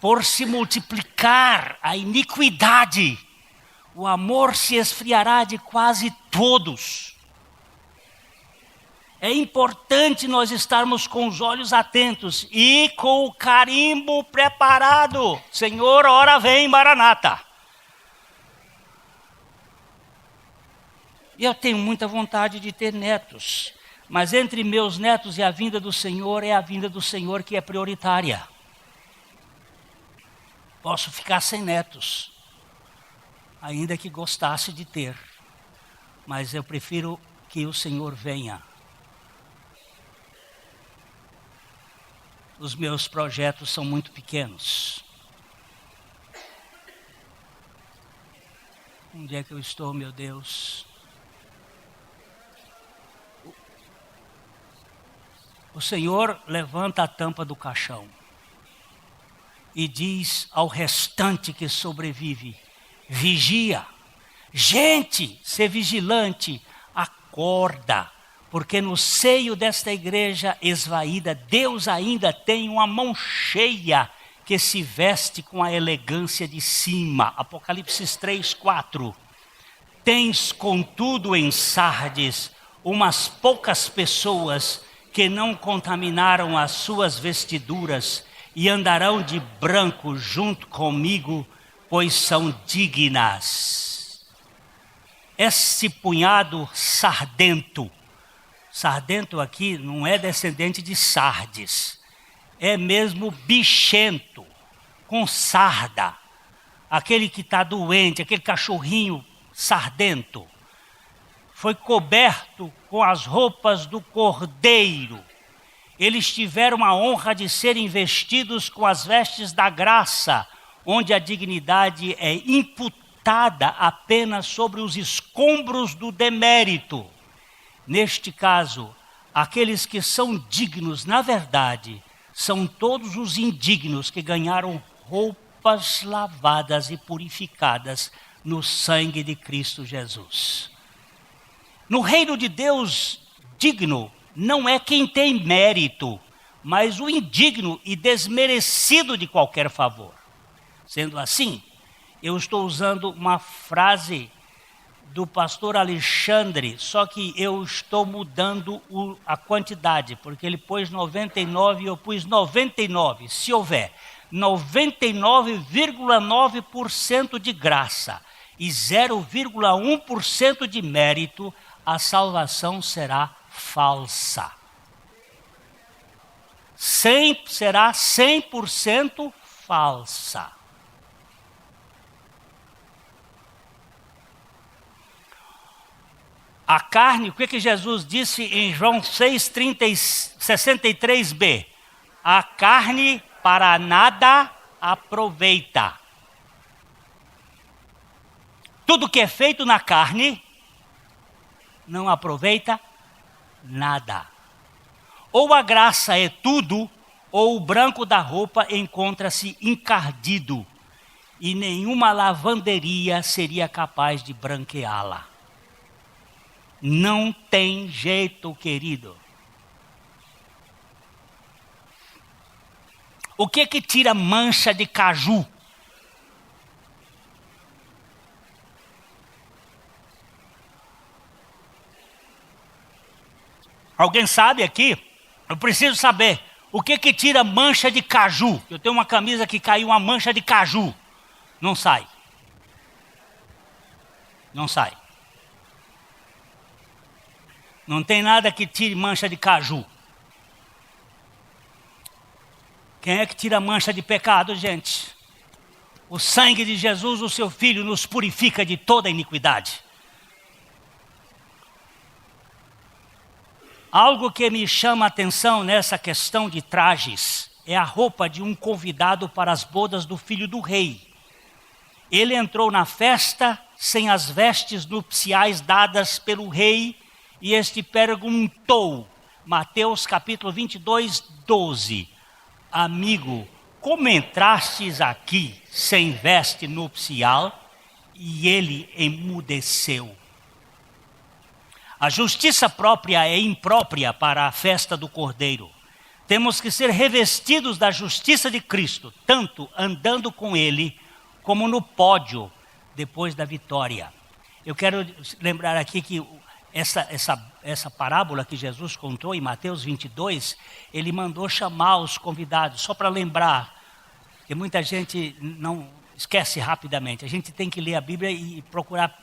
Por se multiplicar a iniquidade, o amor se esfriará de quase todos. É importante nós estarmos com os olhos atentos e com o carimbo preparado. Senhor, ora vem, Maranata. Eu tenho muita vontade de ter netos, mas entre meus netos e a vinda do Senhor, é a vinda do Senhor que é prioritária. Posso ficar sem netos, ainda que gostasse de ter, mas eu prefiro que o Senhor venha. Os meus projetos são muito pequenos. Onde é que eu estou, meu Deus? O Senhor levanta a tampa do caixão e diz ao restante que sobrevive: vigia. Gente, ser vigilante, acorda. Porque no seio desta igreja esvaída, Deus ainda tem uma mão cheia que se veste com a elegância de cima. Apocalipse 3:4. Tens, contudo, em Sardes, umas poucas pessoas que não contaminaram as suas vestiduras e andarão de branco junto comigo, pois são dignas. Esse punhado sardento, sardento aqui não é descendente de Sardes, é mesmo bichento, com sarda, aquele que está doente, aquele cachorrinho sardento, foi coberto com as roupas do Cordeiro. Eles tiveram a honra de serem vestidos com as vestes da graça, onde a dignidade é imputada apenas sobre os escombros do demérito. Neste caso, aqueles que são dignos, na verdade, são todos os indignos que ganharam roupas lavadas e purificadas no sangue de Cristo Jesus. No reino de Deus, digno não é quem tem mérito, mas o indigno e desmerecido de qualquer favor. Sendo assim, eu estou usando uma frase do pastor Alexandre, só que eu estou mudando a quantidade, porque ele pôs 99 e eu pus 99. Se houver 99,9% de graça e 0,1% de mérito, a salvação será falsa. Será 100% falsa. A carne, o que Jesus disse em João 6,63b? A carne para nada aproveita. Tudo que é feito na carne não aproveita nada. Ou a graça é tudo, ou o branco da roupa encontra-se encardido, e nenhuma lavanderia seria capaz de branqueá-la. Não tem jeito, querido. O que tira mancha de caju? Alguém sabe aqui? Eu preciso saber. O que tira mancha de caju? Eu tenho uma camisa que caiu uma mancha de caju. Não sai. Não sai. Não tem nada que tire mancha de caju. Quem é que tira mancha de pecado, gente? O sangue de Jesus, o seu Filho, nos purifica de toda iniquidade. Algo que me chama a atenção nessa questão de trajes é a roupa de um convidado para as bodas do filho do rei. Ele entrou na festa sem as vestes nupciais dadas pelo rei e este perguntou, Mateus capítulo 22, 12, amigo, como entrastes aqui sem veste nupcial? E ele emudeceu. A justiça própria é imprópria para a festa do Cordeiro. Temos que ser revestidos da justiça de Cristo, tanto andando com Ele, como no pódio, depois da vitória. Eu quero lembrar aqui que essa parábola que Jesus contou em Mateus 22, ele mandou chamar os convidados, só para lembrar, que muita gente não esquece rapidamente. A gente tem que ler a Bíblia e procurar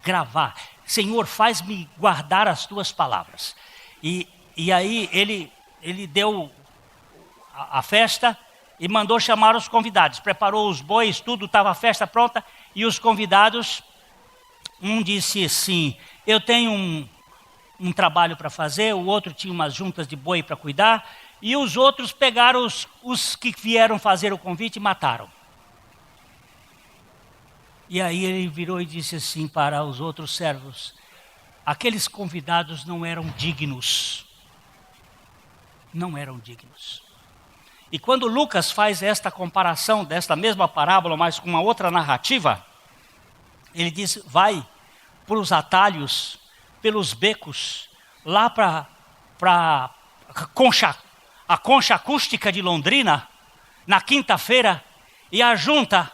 gravar. Senhor, faz-me guardar as tuas palavras. E aí ele deu a festa e mandou chamar os convidados. Preparou os bois, tudo, estava a festa pronta. E os convidados, um disse assim, eu tenho um trabalho para fazer, o outro tinha umas juntas de boi para cuidar. E os outros pegaram os que vieram fazer o convite e mataram. E aí ele virou e disse assim para os outros servos, aqueles convidados não eram dignos. Não eram dignos. E quando Lucas faz esta comparação desta mesma parábola, mas com uma outra narrativa, ele diz, vai por os atalhos, pelos becos, lá para a concha acústica de Londrina, na quinta-feira, e ajunta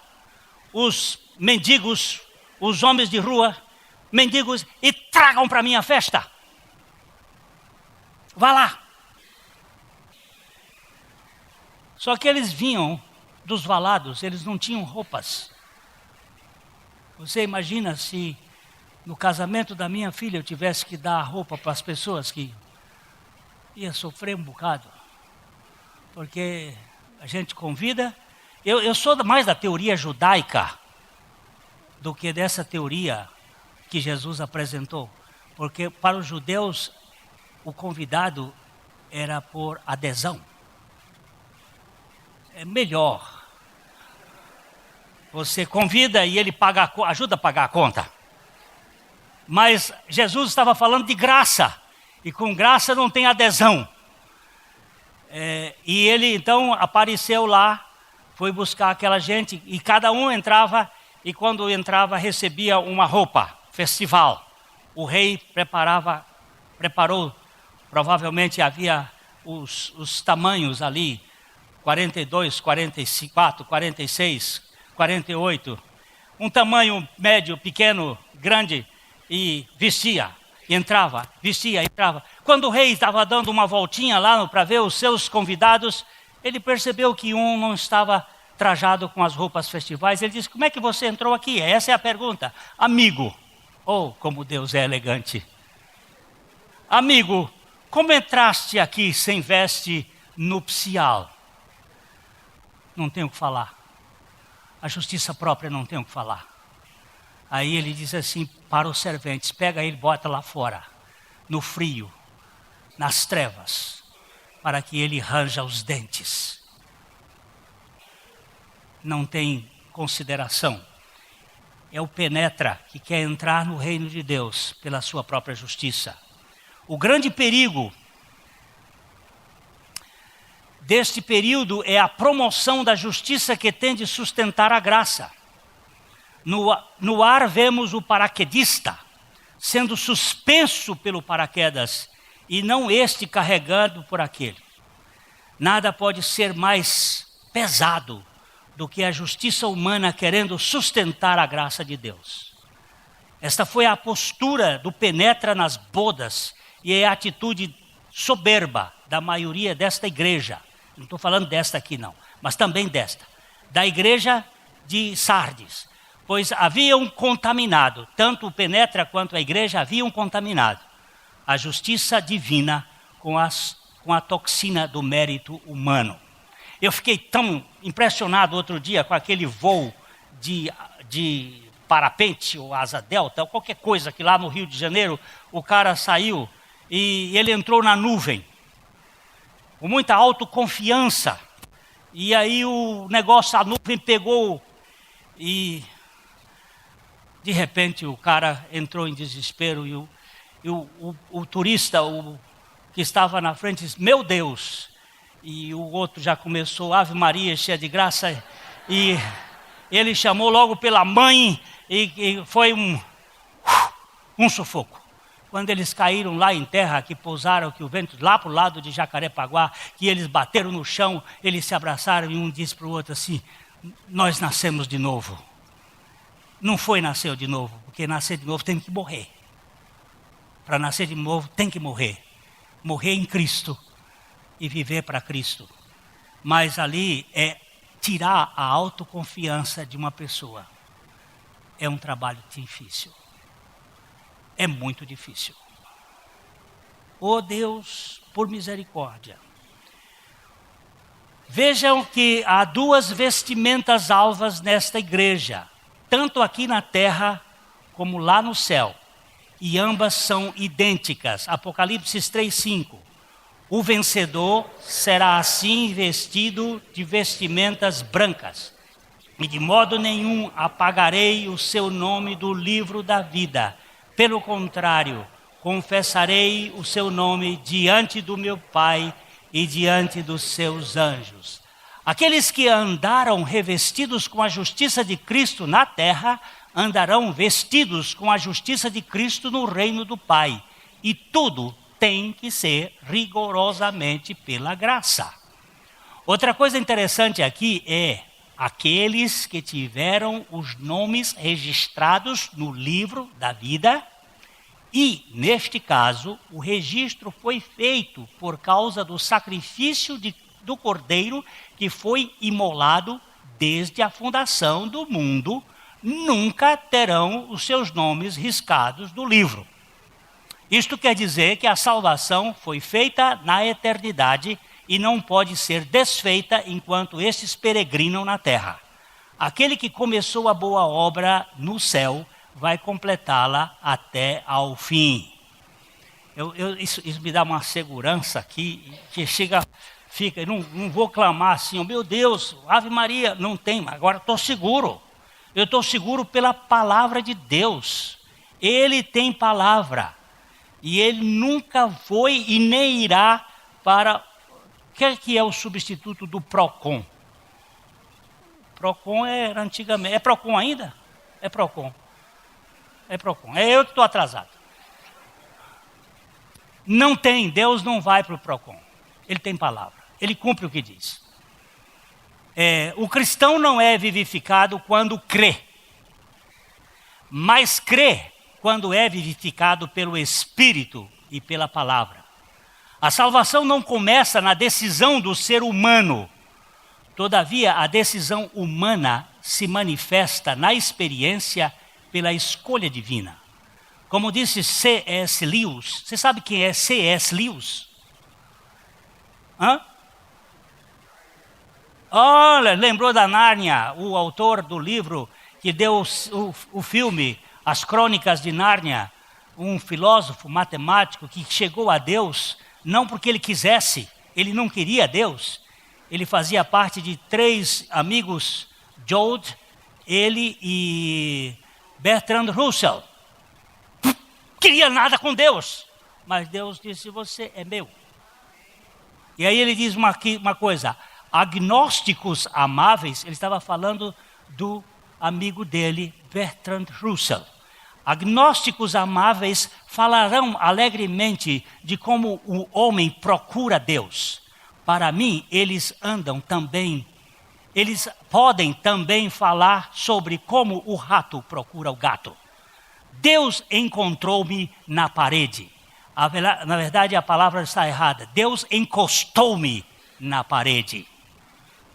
os mendigos, os homens de rua, mendigos, e tragam para minha festa. Vá lá. Só que eles vinham dos valados, eles não tinham roupas. Você imagina se no casamento da minha filha eu tivesse que dar roupa para as pessoas que ia sofrer um bocado. Porque a gente convida. Eu sou mais da teoria judaica do que dessa teoria que Jesus apresentou. Porque para os judeus o convidado era por adesão. É melhor. Você convida e ele ajuda a pagar a conta. Mas Jesus estava falando de graça. E com graça não tem adesão. E ele então apareceu lá, foi buscar aquela gente. E cada um entrava, e quando entrava recebia uma roupa, festival. O rei preparou, provavelmente havia os tamanhos ali. 42, 44, 46, 48. Um tamanho médio, pequeno, grande, e vestia, entrava, vestia, entrava. Quando o rei estava dando uma voltinha lá para ver os seus convidados, ele percebeu que um não estava trajado com as roupas festivais. Ele disse, como é que você entrou aqui? Essa é a pergunta. Amigo, como Deus é elegante. Amigo, como entraste aqui sem veste nupcial? Não tenho o que falar. A justiça própria não tem o que falar. Aí ele diz assim para os serventes, pega ele e bota lá fora, no frio, nas trevas, para que ele ranja os dentes. Não tem consideração. É o penetra que quer entrar no reino de Deus pela sua própria justiça. O grande perigo deste período é a promoção da justiça que tem de sustentar a graça. No ar vemos o paraquedista sendo suspenso pelo paraquedas e não este carregado por aquele. Nada pode ser mais pesado do que a justiça humana querendo sustentar a graça de Deus. Esta foi a postura do penetra nas bodas e é a atitude soberba da maioria desta igreja. Não estou falando desta aqui não, mas também desta. Da igreja de Sardes. Pois havia um contaminado, tanto o penetra quanto a igreja haviam contaminado a justiça divina com a toxina do mérito humano. Eu fiquei tão impressionado outro dia com aquele voo de parapente ou asa delta, ou qualquer coisa que lá no Rio de Janeiro o cara saiu e ele entrou na nuvem. Com muita autoconfiança. E aí o negócio, a nuvem pegou e de repente o cara entrou em desespero e o turista, que estava na frente, disse, meu Deus. E o outro já começou, Ave Maria, cheia de graça. E ele chamou logo pela mãe e foi um sufoco. Quando eles caíram lá em terra, que pousaram, que o vento lá para o lado de Jacarepaguá, que eles bateram no chão, eles se abraçaram e um disse para o outro assim, nós nascemos de novo. Não foi nascer de novo, porque nascer de novo tem que morrer. Para nascer de novo tem que morrer. Morrer em Cristo e viver para Cristo. Mas ali é tirar a autoconfiança de uma pessoa. É um trabalho difícil. É muito difícil. Oh Deus, por misericórdia. Vejam que há duas vestimentas alvas nesta igreja, tanto aqui na terra como lá no céu. E ambas são idênticas. Apocalipse 3:5. O vencedor será assim vestido de vestimentas brancas. E de modo nenhum apagarei o seu nome do livro da vida. Pelo contrário, confessarei o seu nome diante do meu Pai e diante dos seus anjos. Aqueles que andaram revestidos com a justiça de Cristo na terra, andarão vestidos com a justiça de Cristo no reino do Pai. E tudo tem que ser rigorosamente pela graça. Outra coisa interessante aqui é aqueles que tiveram os nomes registrados no livro da vida. E, neste caso, o registro foi feito por causa do sacrifício do Cordeiro que foi imolado desde a fundação do mundo. Nunca terão os seus nomes riscados do livro. Isto quer dizer que a salvação foi feita na eternidade e não pode ser desfeita enquanto estes peregrinam na terra. Aquele que começou a boa obra no céu vai completá-la até ao fim. Isso me dá uma segurança aqui, que fica, não vou clamar assim, oh, meu Deus, Ave Maria, não tem, agora estou seguro. Eu estou seguro pela palavra de Deus. Ele tem palavra. E ele nunca foi e nem irá para... O que é o substituto do PROCON? PROCON era antigamente... É PROCON ainda? É PROCON. É PROCON. É eu que estou atrasado. Não tem, Deus não vai para o PROCON. Ele tem palavra. Ele cumpre o que diz. O cristão não é vivificado quando crê. Mas crê quando é vivificado pelo Espírito e pela palavra. A salvação não começa na decisão do ser humano. Todavia, a decisão humana se manifesta na experiência pela escolha divina. Como disse C.S. Lewis, você sabe quem é C.S. Lewis? Olha, lembrou da Nárnia, o autor do livro que deu o filme As Crônicas de Nárnia, um filósofo matemático que chegou a Deus, não porque ele quisesse, ele não queria Deus. Ele fazia parte de 3 amigos, Joad, ele e Bertrand Russell. Queria nada com Deus, mas Deus disse, você é meu. E aí ele diz uma coisa, agnósticos amáveis, ele estava falando do amigo dele, Bertrand Russell. Agnósticos amáveis falarão alegremente de como o homem procura Deus. Para mim, eles podem também falar sobre como o rato procura o gato. Deus encontrou-me na parede. Na verdade, a palavra está errada. Deus encostou-me na parede.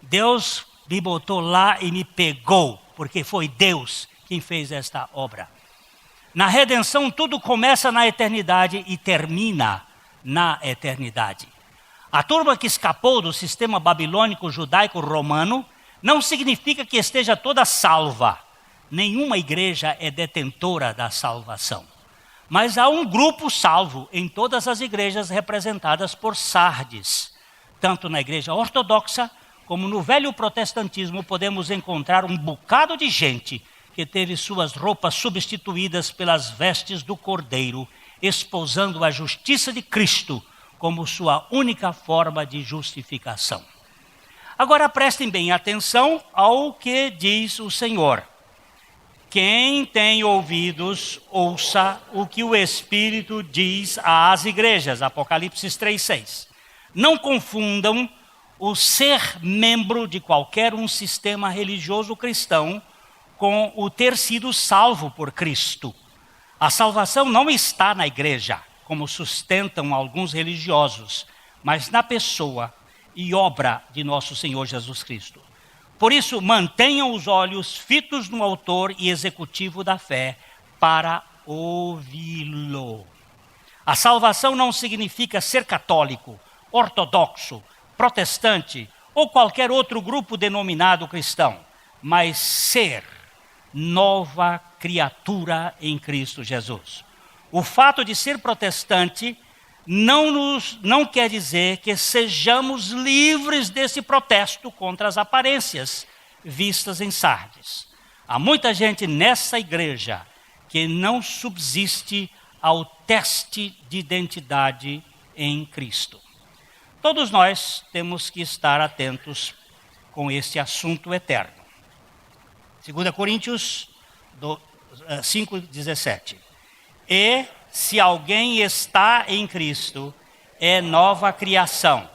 Deus me botou lá e me pegou, porque foi Deus quem fez esta obra. Na redenção, tudo começa na eternidade e termina na eternidade. A turma que escapou do sistema babilônico, judaico, romano, não significa que esteja toda salva. Nenhuma igreja é detentora da salvação. Mas há um grupo salvo em todas as igrejas representadas por Sardes. Tanto na igreja ortodoxa, como no velho protestantismo, podemos encontrar um bocado de gente que teve suas roupas substituídas pelas vestes do Cordeiro, esposando a justiça de Cristo como sua única forma de justificação. Agora prestem bem atenção ao que diz o Senhor. Quem tem ouvidos, ouça o que o Espírito diz às igrejas. Apocalipse 3:6. Não confundam o ser membro de qualquer um sistema religioso cristão com o ter sido salvo por Cristo. A salvação não está na igreja, como sustentam alguns religiosos, mas na pessoa e obra de nosso Senhor Jesus Cristo. Por isso, mantenham os olhos fitos no autor e executivo da fé para ouvi-lo. A salvação não significa ser católico, ortodoxo, protestante ou qualquer outro grupo denominado cristão, mas ser nova criatura em Cristo Jesus. O fato de ser protestante não quer dizer que sejamos livres desse protesto contra as aparências vistas em Sardes. Há muita gente nessa igreja que não subsiste ao teste de identidade em Cristo. Todos nós temos que estar atentos com este assunto eterno. 2 Coríntios 5,17. E se alguém está em Cristo, é nova criação.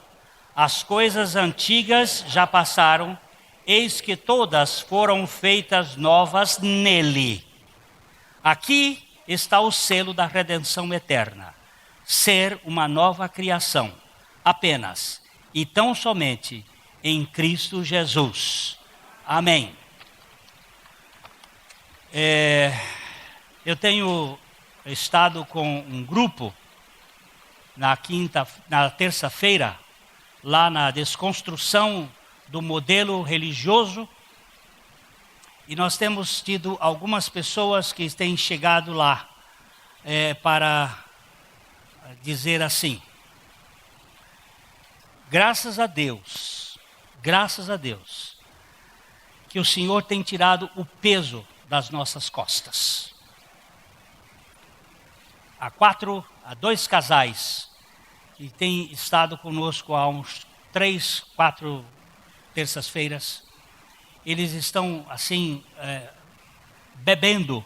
As coisas antigas já passaram, eis que todas foram feitas novas nele. Aqui está o selo da redenção eterna. Ser uma nova criação, apenas e tão somente em Cristo Jesus. Amém. Eu tenho estado com um grupo na terça-feira, lá na desconstrução do modelo religioso, e nós temos tido algumas pessoas que têm chegado lá para dizer assim: graças a Deus, que o Senhor tem tirado o peso das nossas costas. Há 2 casais que têm estado conosco há uns 3, 4 terças-feiras. Eles estão assim, bebendo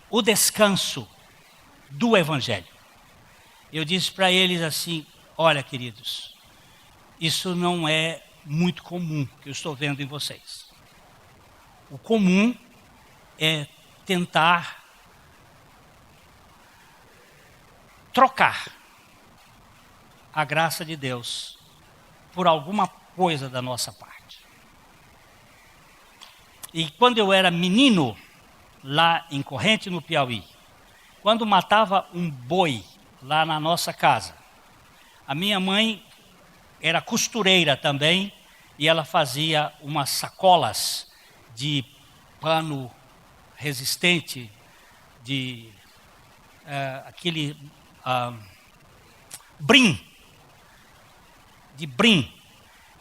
o descanso do Evangelho. Eu disse para eles assim: olha, queridos, isso não é muito comum que eu estou vendo em vocês. O comum é tentar trocar a graça de Deus por alguma coisa da nossa parte. E quando eu era menino, lá em Corrente, no Piauí, quando matava um boi lá na nossa casa, a minha mãe era costureira também, e ela fazia umas sacolas de pano resistente, de aquele brim,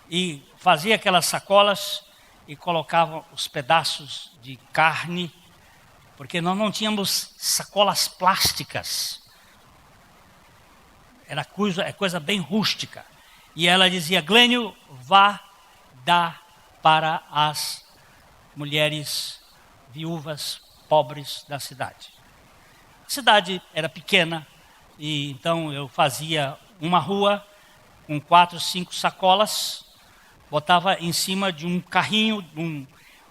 e fazia aquelas sacolas e colocava os pedaços de carne, porque nós não tínhamos sacolas plásticas, era coisa bem rústica. E ela dizia: Glênio, vá dar para as mulheres viúvas pobres da cidade. A cidade era pequena, e então eu fazia uma rua com 4, 5 sacolas, botava em cima de um carrinho,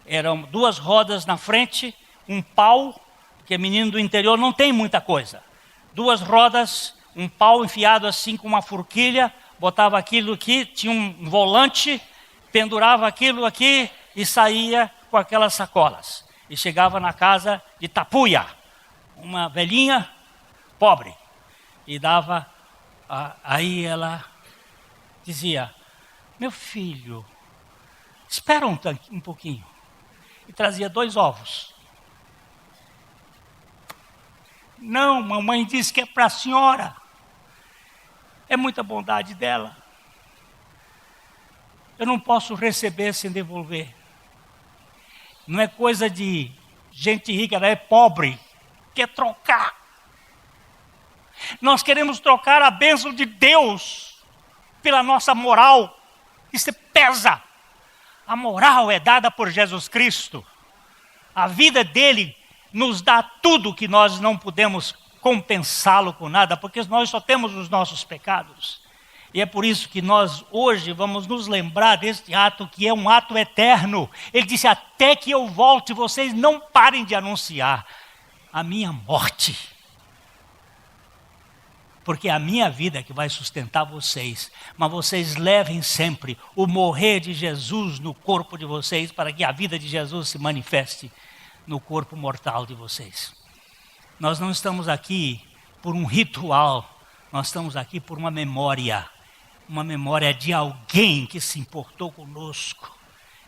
eram 2 rodas na frente, um pau, porque menino do interior não tem muita coisa. 2 rodas, um pau enfiado assim com uma forquilha, botava aquilo aqui, tinha um volante, pendurava aquilo aqui e saía com aquelas sacolas. E chegava na casa de Tapuia, uma velhinha pobre, e dava, aí ela dizia: meu filho, espera um pouquinho. E trazia 2 ovos. Não, mamãe disse que é para a senhora. É muita bondade dela. Eu não posso receber sem devolver. Não é coisa de gente rica, ela é pobre, quer trocar. Nós queremos trocar a bênção de Deus pela nossa moral. Isso pesa. A moral é dada por Jesus Cristo. A vida dele nos dá tudo que nós não podemos compensá-lo com nada, porque nós só temos os nossos pecados. E é por isso que nós hoje vamos nos lembrar deste ato que é um ato eterno. Ele disse: até que eu volte, vocês não parem de anunciar a minha morte. Porque é a minha vida que vai sustentar vocês. Mas vocês levem sempre o morrer de Jesus no corpo de vocês, para que a vida de Jesus se manifeste no corpo mortal de vocês. Nós não estamos aqui por um ritual, nós estamos aqui por uma memória. uma memória de alguém que se importou conosco,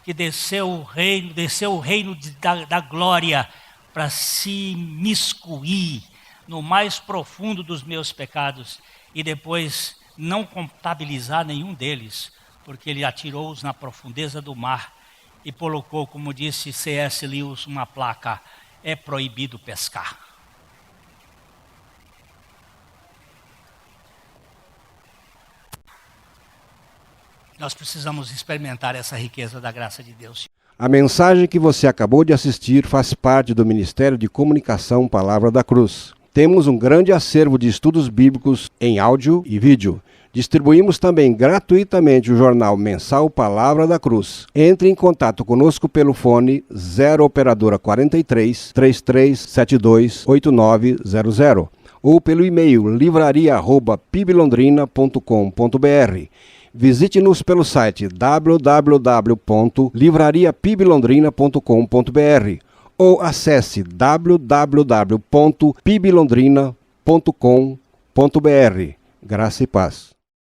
que desceu o reino da glória para se miscuir no mais profundo dos meus pecados e depois não contabilizar nenhum deles, porque ele atirou-os na profundeza do mar e colocou, como disse C.S. Lewis, uma placa: é proibido pescar. Nós precisamos experimentar essa riqueza da graça de Deus.
A mensagem que você acabou de assistir faz parte do Ministério de Comunicação Palavra da Cruz. Temos um grande acervo de estudos bíblicos em áudio e vídeo. Distribuímos também gratuitamente o jornal mensal Palavra da Cruz. Entre em contato conosco pelo fone 0 operadora 43 3372 8900 ou pelo e-mail livraria@piblondrina.com.br. Visite-nos pelo site www.livrariapiblondrina.com.br ou acesse www.piblondrina.com.br. Graça e paz.